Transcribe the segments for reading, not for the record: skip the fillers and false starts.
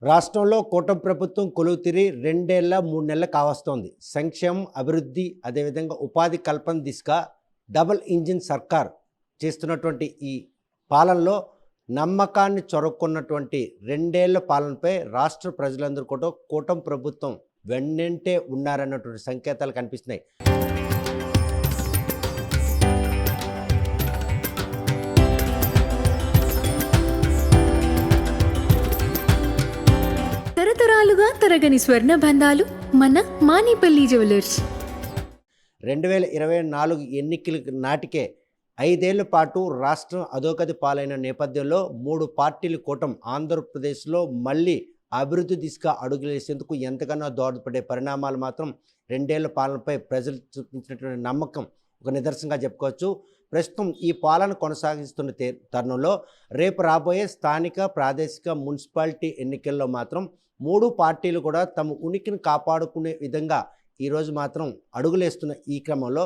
రాష్ట్రంలో కూటమి ప్రభుత్వం కొలువుతీరి 2 ఏళ్ల 3 నెలలు కావస్తోంది. సంక్షేమం, అభివృద్ధి, అదేవిధంగా ఉపాధి కల్పన దిశగా డబుల్ ఇంజిన్ సర్కార్ చేస్తున్నటువంటి ఈ పాలనలో నమ్మకాన్ని చొరక్కున్నటువంటి 2 ఏళ్ల పాలనపై రాష్ట్ర ప్రజలందరూ కూడా కూటమి ప్రభుత్వం వెన్నంటే ఉన్నారన్నటువంటి సంకేతాలు కనిపిస్తున్నాయి. తరతరాలుగా తరగని స్వర్ణ బంధాలు మన మానిపల్లి జ్యువెలర్స్. 2024 ఎన్నికల నాటికే 5 ఏళ్ల పాటు రాష్ట్రం అధోగతి పాలైన నేపథ్యంలో 3 పార్టీల కూటమి ఆంధ్రప్రదేశ్లో మళ్ళీ అభివృద్ధి దిశగా అడుగులేసేందుకు ఎంతగానో దోహదపడే పరిణామాలు మాత్రం 2 ఏళ్ల పాలనపై ప్రజలు చూపించినటువంటి నమ్మకం ఒక నిదర్శనంగా చెప్పుకోవచ్చు. ప్రస్తుతం ఈ పాలన కొనసాగిస్తున్న తరుణంలో రేపు రాబోయే స్థానిక, ప్రాదేశిక, మున్సిపాలిటీ ఎన్నికల్లో మాత్రం 3 పార్టీలు కూడా తమ ఉనికిని కాపాడుకునే విధంగా ఈరోజు మాత్రం అడుగులేస్తున్న ఈ క్రమంలో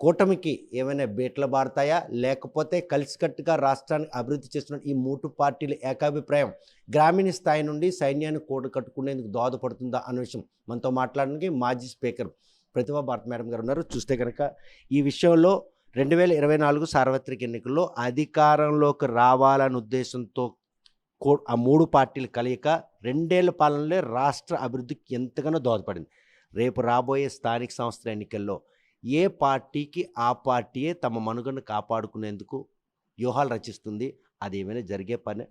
కూటమికి ఏమైనా బీట్లు బారుతాయా, లేకపోతే కలిసికట్టుగా రాష్ట్రాన్ని అభివృద్ధి చేస్తున్న ఈ 3 పార్టీల ఏకాభిప్రాయం గ్రామీణ స్థాయి నుండి సైన్యాన్ని కట్టుకునేందుకు దోహదపడుతుందా అన్న విషయం మనతో మాట్లాడడానికి మాజీ స్పీకర్ ప్రతిభా భారతి మేడం గారు ఉన్నారు. చూస్తే కనుక ఈ విషయంలో 2024 సార్వత్రిక ఎన్నికల్లో అధికారంలోకి రావాలనే ఉద్దేశంతో ఆ 3 పార్టీల కలయిక 2 ఏళ్ల పాలనలో రాష్ట్ర అభివృద్ధికి ఎంతగానో దోహదపడింది. రేపు రాబోయే స్థానిక సంస్థల ఎన్నికల్లో ఏ పార్టీకి ఆ పార్టీయే తమ మనుగడను కాపాడుకునేందుకు వ్యూహాలు రచిస్తుంది. అది ఏమైనా జరిగే పని?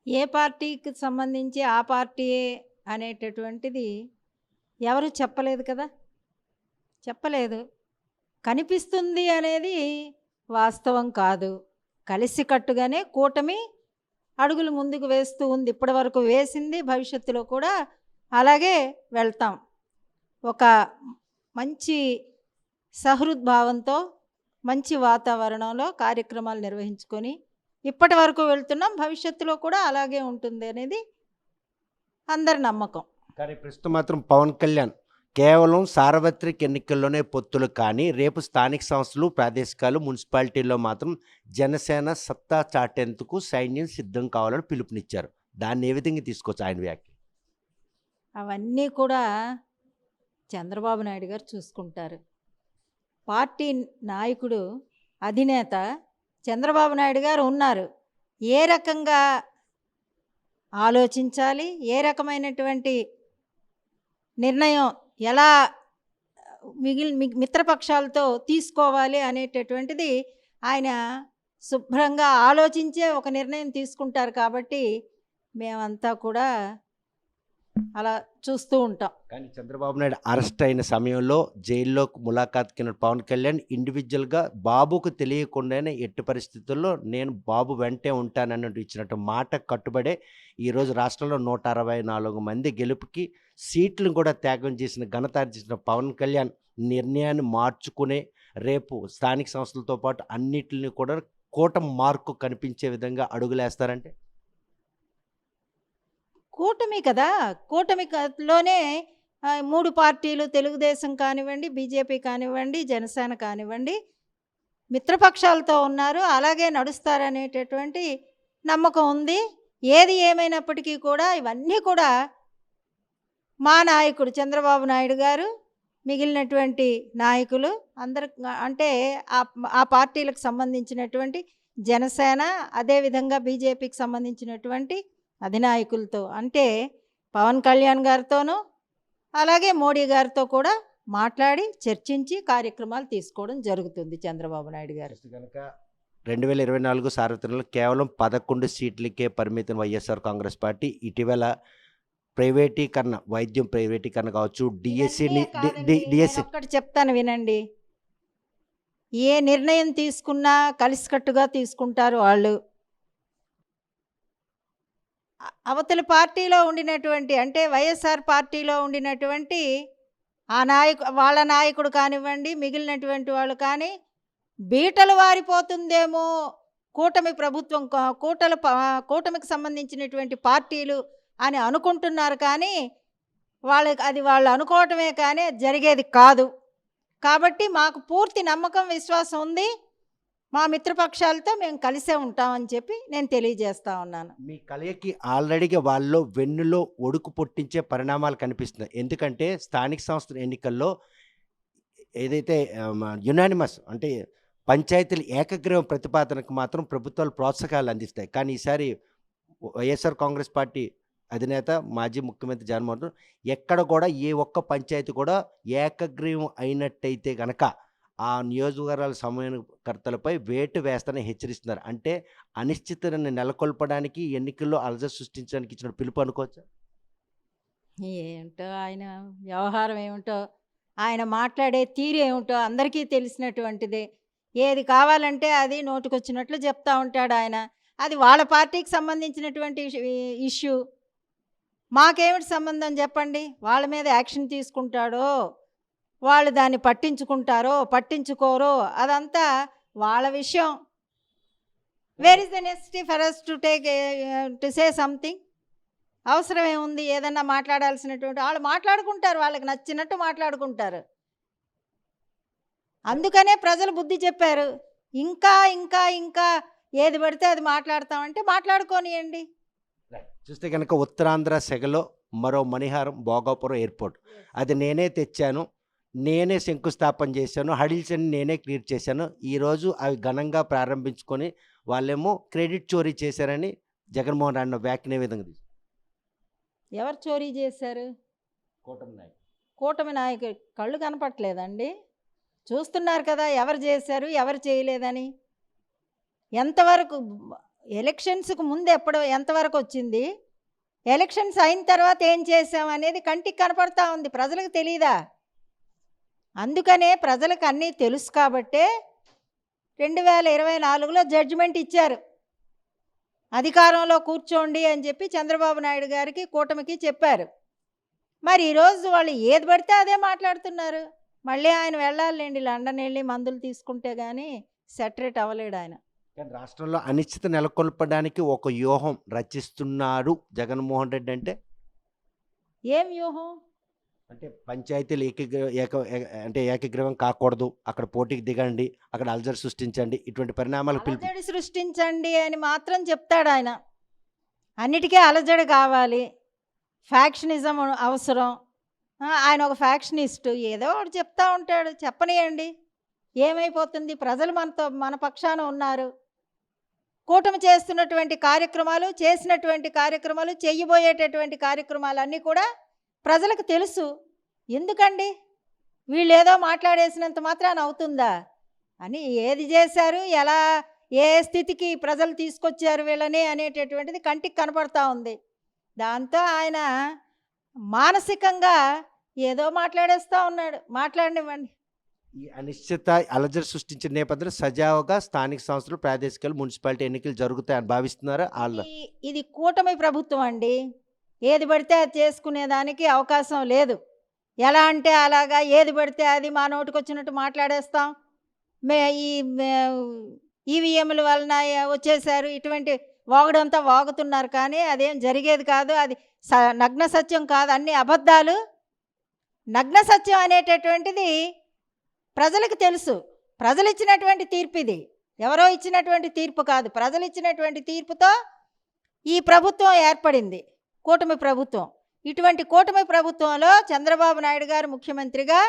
ఏ పార్టీకి సంబంధించి ఆ పార్టీయే అనేటటువంటిది ఎవరు చెప్పలేదు కదా, చెప్పలేదు. కనిపిస్తుంది అనేది వాస్తవం కాదు. కలిసికట్టుగానే కూటమి అడుగులు ముందుకు వేస్తూ ఉంది. ఇప్పటి వరకు వేసింది, భవిష్యత్తులో కూడా అలాగే వెళ్తాం. ఒక మంచి సహృద్భావంతో మంచి వాతావరణంలో కార్యక్రమాలు నిర్వహించుకొని ఇప్పటి వరకు వెళ్తున్నాం. భవిష్యత్తులో కూడా అలాగే ఉంటుంది అనేది అందరి నమ్మకం. కానీ ప్రస్తుతం మాత్రం పవన్ కళ్యాణ్ కేవలం సార్వత్రిక ఎన్నికల్లోనే పొత్తులు, కానీ రేపు స్థానిక సంస్థలు, ప్రాదేశికాలు, మున్సిపాలిటీల్లో మాత్రం జనసేన సత్తా చాటేందుకు సైన్యం సిద్ధం కావాలని పిలుపునిచ్చారు. దాన్ని ఏ విధంగా తీసుకోవచ్చు ఆయన వ్యాఖ్య? అవన్నీ కూడా చంద్రబాబు నాయుడు గారు చూసుకుంటారు. పార్టీ నాయకుడు, అధినేత చంద్రబాబు నాయుడు గారు ఉన్నారు. ఏ రకంగా ఆలోచించాలి, ఏ రకమైనటువంటి నిర్ణయం ఎలా మిత్రపక్షాలతో తీసుకోవాలి అనేటటువంటిది ఆయన శుభ్రంగా ఆలోచించే ఒక నిర్ణయం తీసుకుంటారు. కాబట్టి మేమంతా కూడా అలా చూస్తూ ఉంటాం. కానీ చంద్రబాబు నాయుడు అరెస్ట్ అయిన సమయంలో జైల్లో ములాఖాత్కి పవన్ కళ్యాణ్ ఇండివిజువల్గా బాబుకు తెలియకుండానే ఎట్టి పరిస్థితుల్లో నేను బాబు వెంటే ఉంటానన్నట్టు ఇచ్చినట్టు మాట కట్టుబడే ఈరోజు రాష్ట్రంలో 164 మంది గెలుపుకి సీట్లను కూడా త్యాగం చేసిన ఘనత చేసిన పవన్ కళ్యాణ్ నిర్ణయాన్ని మార్చుకునే రేపు స్థానిక సంస్థలతో పాటు అన్నిటిని కూడా కూటమి మార్కు కనిపించే విధంగా అడుగులేస్తారంటే కూటమి కదా, కూటమిలోనే 3 పార్టీలు, తెలుగుదేశం కానివ్వండి, బీజేపీ కానివ్వండి, జనసేన కానివ్వండి, మిత్రపక్షాలతో ఉన్నారు. అలాగే నడుస్తారనేటటువంటి నమ్మకం ఉంది. ఏది ఏమైనప్పటికీ కూడా ఇవన్నీ కూడా మా నాయకుడు చంద్రబాబు నాయుడు గారు, మిగిలినటువంటి నాయకులు అందరు, అంటే ఆ పార్టీలకు సంబంధించినటువంటి జనసేన, అదేవిధంగా బీజేపీకి సంబంధించినటువంటి అధినాయకులతో, అంటే పవన్ కళ్యాణ్ గారితోనూ అలాగే మోడీ గారితో కూడా మాట్లాడి చర్చించి కార్యక్రమాలు తీసుకోవడం జరుగుతుంది చంద్రబాబు నాయుడు గారు. కనుక 2024 సార్వత్రికలో కేవలం 11 సీట్లకే పరిమితం వైఎస్ఆర్ కాంగ్రెస్ పార్టీ ఇటీవల ప్రైవేటీకరణ, వైద్యం ప్రైవేటీకరణ కావచ్చు, డిఎస్సి ఒక్కటి చెప్తాను వినండి. ఏ నిర్ణయం తీసుకున్నా కలిసికట్టుగా తీసుకుంటారు వాళ్ళు. అవతల పార్టీలో ఉండినటువంటి, అంటే వైఎస్ఆర్ పార్టీలో ఉండినటువంటి వాళ్ళ నాయకుడు కానివ్వండి, మిగిలినటువంటి వాళ్ళు కానీ బీటలు వారిపోతుందేమో కూటమి ప్రభుత్వం, కూటమికి సంబంధించినటువంటి పార్టీలు అని అనుకుంటున్నారు. కానీ వాళ్ళు అనుకోవటమే కానీ జరిగేది కాదు. కాబట్టి మాకు పూర్తి నమ్మకం, విశ్వాసం ఉంది. మా మిత్రపక్షాలతో మేము కలిసే ఉంటామని చెప్పి నేను తెలియజేస్తా ఉన్నాను. మీ కలయికి ఆల్రెడీగా వాళ్ళలో వెన్నులో ఒడుకు పుట్టించే పరిణామాలు కనిపిస్తున్నాయి. ఎందుకంటే స్థానిక సంస్థల ఎన్నికల్లో ఏదైతే యునానిమస్ అంటే పంచాయతీల ఏకగ్రీవం ప్రతిపాదనకు మాత్రం ప్రభుత్వాలు ప్రోత్సాహాలు అందిస్తాయి. కానీ ఈసారి వైఎస్ఆర్ కాంగ్రెస్ పార్టీ అధినేత మాజీ ముఖ్యమంత్రి జగన్మోహన్ రెడ్డి ఎక్కడ కూడా ఏ ఒక్క పంచాయతీ కూడా ఏకగ్రీవం అయినట్టయితే గనక ఆ నియోజకవర్గాల సమన్వయకర్తలపై వేటు వేస్తానని హెచ్చరిస్తున్నారు. అంటే అనిశ్చితని నెలకొల్పడానికి ఎన్నికల్లో అలజడి సృష్టించడానికి ఇచ్చిన పిలుపు అనుకోవచ్చా? ఏమిటో ఆయన వ్యవహారం ఏమిటో, ఆయన మాట్లాడే తీరు ఏమిటో అందరికీ తెలిసినటువంటిదే. ఏది కావాలంటే అది నోటికొచ్చినట్లు చెప్తా ఉంటాడు ఆయన. అది వాళ్ళ పార్టీకి సంబంధించినటువంటి ఇష్యూ. మాకేమిటి సంబంధం చెప్పండి? వాళ్ళ మీద యాక్షన్ తీసుకుంటాడో, వాళ్ళు దాన్ని పట్టించుకుంటారో పట్టించుకోరో అదంతా వాళ్ళ విషయం. Where is the necessity for us to take to say something? అవసరం ఏముంది? ఏదన్నా మాట్లాడాల్సినటువంటి వాళ్ళు మాట్లాడుకుంటారు, వాళ్ళకి నచ్చినట్టు మాట్లాడుకుంటారు. అందుకనే ప్రజలు బుద్ధి చెప్పారు. ఇంకా ఇంకా ఇంకా ఏది పడితే అది మాట్లాడతామంటే మాట్లాడుకోనియండి. చూస్తే కనుక ఉత్తరాంధ్ర సెగలో మరో మణిహారం భోగాపురం ఎయిర్పోర్ట్. అది నేనే తెచ్చాను, నేనే శంకుస్థాపన చేశాను, హడిల్స్ అని నేనే క్రియేట్ చేశాను. ఈరోజు అవి ఘనంగా ప్రారంభించుకొని వాళ్ళేమో క్రెడిట్ చోరీ చేశారని జగన్మోహన్ రెడ్డి వ్యాఖ్యనే విధంగా తీసుకు ఎవరు చోరీ చేశారు? కూటమి నాయకులు కళ్ళు కనపట్లేదండి? చూస్తున్నారు కదా ఎవరు చేశారు ఎవరు చేయలేదని. ఎంతవరకు ఎలక్షన్స్కు ముందు ఎంతవరకు వచ్చింది, ఎలక్షన్స్ అయిన తర్వాత ఏం చేసాం అనేది కంటికి కనపడతా ఉంది. ప్రజలకు తెలీదా? అందుకనే ప్రజలకు అన్నీ తెలుసు కాబట్టే 2024లో జడ్జిమెంట్ ఇచ్చారు. అధికారంలో కూర్చోండి అని చెప్పి చంద్రబాబు నాయుడు గారికి కూటమికి చెప్పారు. మరి ఈరోజు వాళ్ళు ఏది పడితే అదే మాట్లాడుతున్నారు. మళ్ళీ ఆయన వెళ్ళాలండి, లండన్ వెళ్ళి మందులు తీసుకుంటే కానీ సెటరేట్ అవ్వలేడు ఆయన. కానీ రాష్ట్రంలో అనిశ్చిత నెలకొల్పడానికి ఒక వ్యూహం రచిస్తున్నాడు జగన్మోహన్ రెడ్డి. అంటే ఏం వ్యూహం? అంటే పంచాయతీలు ఏకగ్రీవం కాకూడదు, అక్కడ పోటీకి దిగండి, అక్కడ అలజడి సృష్టించండి, ఇటువంటి పరిణామాలకు పిలుపు. అలజడి సృష్టించండి అని మాత్రం చెప్తాడు ఆయన. అన్నిటికీ అలజడి కావాలి, ఫ్యాక్షనిజం అవసరం. ఆయన ఒక ఫ్యాక్షనిస్టు, ఏదో ఒకటి చెప్తా ఉంటాడు. చెప్పనియండి, ఏమైపోతుంది? ప్రజలు మన పక్షాన ఉన్నారు. కూటమి చేస్తున్నటువంటి కార్యక్రమాలు, చేసినటువంటి కార్యక్రమాలు, చెయ్యబోయేటటువంటి కార్యక్రమాలు అన్నీ కూడా ప్రజలకు తెలుసు. ఎందుకండి వీళ్ళు ఏదో మాట్లాడేసినంత మాత్రాన అవుతుందా అని? ఏది చేశారు, ఎలా ఏ స్థితికి ప్రజలు తీసుకొచ్చారు వీళ్ళని అనేటటువంటిది కంటికి కనపడతా ఉంది. దాంతో ఆయన మానసికంగా ఏదో మాట్లాడేస్తూ ఉన్నాడు. మాట్లాడనివ్వండి. ఈ అనిశ్చిత అలజడి సృష్టించిన నేపథ్యంలో సజావుగా స్థానిక సంస్థలు, ప్రాదేశిక మున్సిపాలిటీ ఎన్నికలు జరుగుతాయని భావిస్తున్నారా? ఇది కూటమి ప్రభుత్వం అండి. ఏది పడితే అది చేసుకునేదానికి అవకాశం లేదు. ఎలా అంటే అలాగా ఏది పడితే అది మా నోటికి వచ్చినట్టు మాట్లాడేస్తాం. ఈవీఎంల వలన వచ్చేసారు, ఇటువంటి వాగుడంతా వాగుతున్నారు. కానీ అదేం జరిగేది కాదు. అది నగ్న సత్యం కాదు, అన్ని అబద్ధాలు. నగ్న సత్యం అనేటటువంటిది ప్రజలకు తెలుసు. ప్రజలు ఇచ్చినటువంటి తీర్పు ఇది, ఎవరో ఇచ్చినటువంటి తీర్పు కాదు. ప్రజలు ఇచ్చినటువంటి తీర్పుతో ఈ ప్రభుత్వం ఏర్పడింది, కూటమి ప్రభుత్వం. ఇటువంటి కూటమి ప్రభుత్వంలో చంద్రబాబు నాయుడు గారు ముఖ్యమంత్రిగా,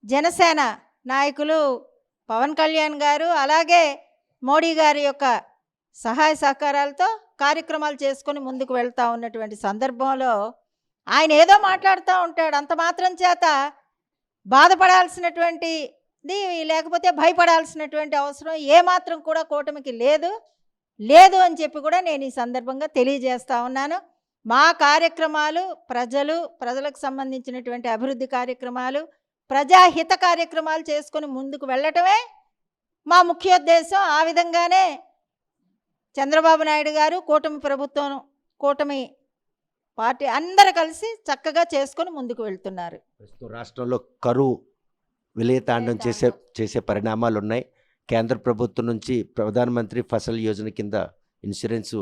జనసేన నాయకులు పవన్ కళ్యాణ్ గారు, అలాగే మోడీ గారి యొక్క సహాయ సహకారాలతో కార్యక్రమాలు చేసుకొని ముందుకు వెళ్తూ ఉన్నటువంటి సందర్భంలో ఆయన ఏదో మాట్లాడుతూ ఉంటాడు. అంత మాత్రం చేత బాధపడాల్సినటువంటిది లేకపోతే భయపడాల్సినటువంటి అవసరం ఏమాత్రం కూడా కూటమికి లేదు అని చెప్పి కూడా నేను ఈ సందర్భంగా తెలియజేస్తూ ఉన్నాను. మా కార్యక్రమాలు ప్రజలకు సంబంధించినటువంటి అభివృద్ధి కార్యక్రమాలు, ప్రజాహిత కార్యక్రమాలు చేసుకొని ముందుకు వెళ్ళటమే మా ముఖ్యోద్దేశం. ఆ విధంగానే చంద్రబాబు నాయుడు గారు, కూటమి ప్రభుత్వం, కూటమి పార్టీ అందరూ కలిసి చక్కగా చేసుకొని ముందుకు వెళ్తున్నారు. రాష్ట్రంలో కరువు విలయతాండం చేసే పరిణామాలు ఉన్నాయి. కేంద్ర ప్రభుత్వం నుంచి ప్రధానమంత్రి ఫసల్ యోజన కింద ఇన్సూరెన్స్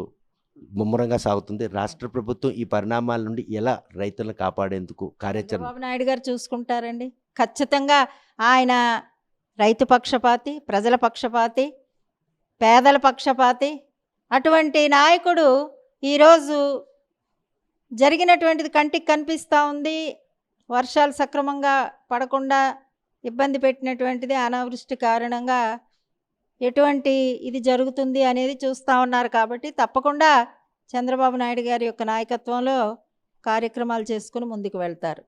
ముమ్మరంగా సాగుతుంది. రాష్ట్ర ప్రభుత్వం ఈ పరిణామాల నుండి ఎలా రైతులను కాపాడేందుకు కార్యాచరణ? చంద్రబాబు నాయుడు గారు చూసుకుంటారండి. ఖచ్చితంగా ఆయన రైతు పక్షపాతి, ప్రజల పక్షపాతి, పేదల పక్షపాతి. అటువంటి నాయకుడు ఈరోజు జరిగినటువంటిది కంటికి కనిపిస్తూ ఉంది. వర్షాలు సక్రమంగా పడకుండా ఇబ్బంది పెట్టినటువంటిది, అనావృష్టి కారణంగా ఎటువంటి ఇది జరుగుతుంది అనేది చూస్తూ ఉన్నారు. కాబట్టి తప్పకుండా చంద్రబాబు నాయుడు గారి యొక్క నాయకత్వంలో కార్యక్రమాలు చేసుకుని ముందుకు వెళ్తారు.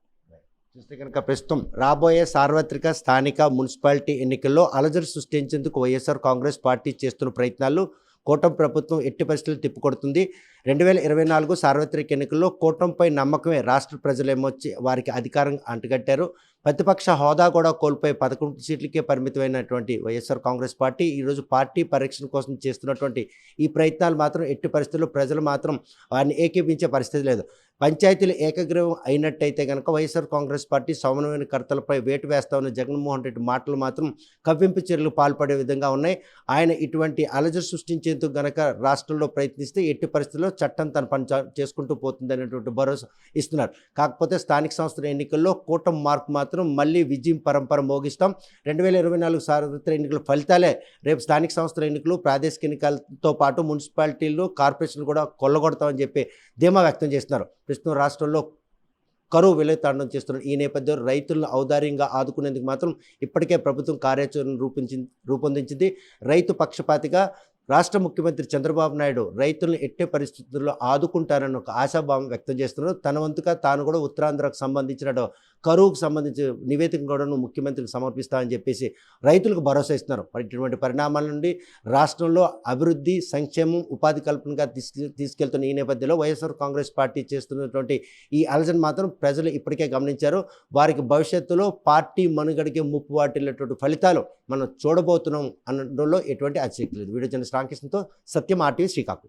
చూస్తే కనుక ప్రస్తుతం రాబోయే సార్వత్రిక స్థానిక మున్సిపాలిటీ ఎన్నికల్లో అలజడి సృష్టించేందుకు వైఎస్ఆర్ కాంగ్రెస్ పార్టీ చేస్తున్న ప్రయత్నాలు కూటమి ప్రభుత్వం ఎట్టి పరిస్థితులు తిప్పికొడుతుంది. 2024 సార్వత్రిక ఎన్నికల్లో కూటమిపై నమ్మకమే రాష్ట్ర ప్రజలేమొచ్చి వారికి అధికారం అంటగట్టారు. ప్రతిపక్ష హోదా కూడా కోల్పోయి 11 సీట్లకే పరిమితమైనటువంటి వైఎస్ఆర్ కాంగ్రెస్ పార్టీ ఈరోజు పార్టీ పరిరక్షణ కోసం చేస్తున్నటువంటి ఈ ప్రయత్నాలు మాత్రం ఎట్టి పరిస్థితుల్లో ప్రజలు మాత్రం వారిని ఏకీపించే పరిస్థితి లేదు. పంచాయతీలు ఏకగ్రీవం అయినట్టయితే కనుక వైఎస్ఆర్ కాంగ్రెస్ పార్టీ సమన్వయకర్తలపై వేటు వేస్తా ఉన్న జగన్మోహన్ రెడ్డి మాటలు మాత్రం కవ్వింపు చర్యలు పాల్పడే విధంగా ఉన్నాయి. ఆయన ఇటువంటి అలజడి సృష్టించేందుకు గనక రాష్ట్రంలో ప్రయత్నిస్తే ఎట్టి పరిస్థితుల్లో చట్టం తన పని చేసుకుంటూ పోతుంది అనేటువంటి భరోసా ఇస్తున్నారు. కాకపోతే స్థానిక సంస్థల ఎన్నికల్లో కూటమి మార్పు మాత్రం మళ్ళీ విజయం పరంపర మోగిస్తాం. 2024 సార్వత్రిక ఎన్నికల ఫలితాలే రేపు స్థానిక సంస్థల ఎన్నికలు, ప్రాదేశిక ఎన్నికలతో పాటు మున్సిపాలిటీలు, కార్పొరేషన్లు కూడా కొల్లగొడతామని చెప్పి ధీమా వ్యక్తం చేస్తున్నారు. ప్రస్తుతం రాష్ట్రంలో కరువు వెలుగుతాండం చేస్తున్నారు. ఈ నేపథ్యంలో రైతులను ఔదార్యంగా ఆదుకునేందుకు మాత్రం ఇప్పటికే ప్రభుత్వం కార్యాచరణ రూపొందించింది. రైతు పక్షపాతిగా రాష్ట్ర ముఖ్యమంత్రి చంద్రబాబు నాయుడు రైతులను ఎట్టే పరిస్థితుల్లో ఆదుకుంటారని ఒక ఆశాభావం వ్యక్తం చేస్తున్నారు. తన వంతుగా తాను కూడా ఉత్తరాంధ్రకు సంబంధించిన కరువుకు సంబంధించి నివేదిక కూడా ముఖ్యమంత్రికి సమర్పిస్తామని చెప్పేసి రైతులకు భరోసా ఇస్తున్నారు. మరి ఇటువంటి పరిణామాల నుండి రాష్ట్రంలో అభివృద్ధి, సంక్షేమం, ఉపాధి కల్పనగా తీసుకెళ్తున్న ఈ నేపథ్యంలో వైఎస్ఆర్ కాంగ్రెస్ పార్టీ చేస్తున్నటువంటి ఈ అలజడి మాత్రం ప్రజలు ఇప్పటికే గమనించారు. వారికి భవిష్యత్తులో పార్టీ మనుగడికి ముప్పు వాటిల్లేటువంటి ఫలితాలు మనం చూడబోతున్నాం అనడంలో ఎటువంటి అతిశక్తి లేదు. వీడియో జర్నలిస్ట్ రామకృష్ణతో సత్యం, RTV, శ్రీకాకుళం.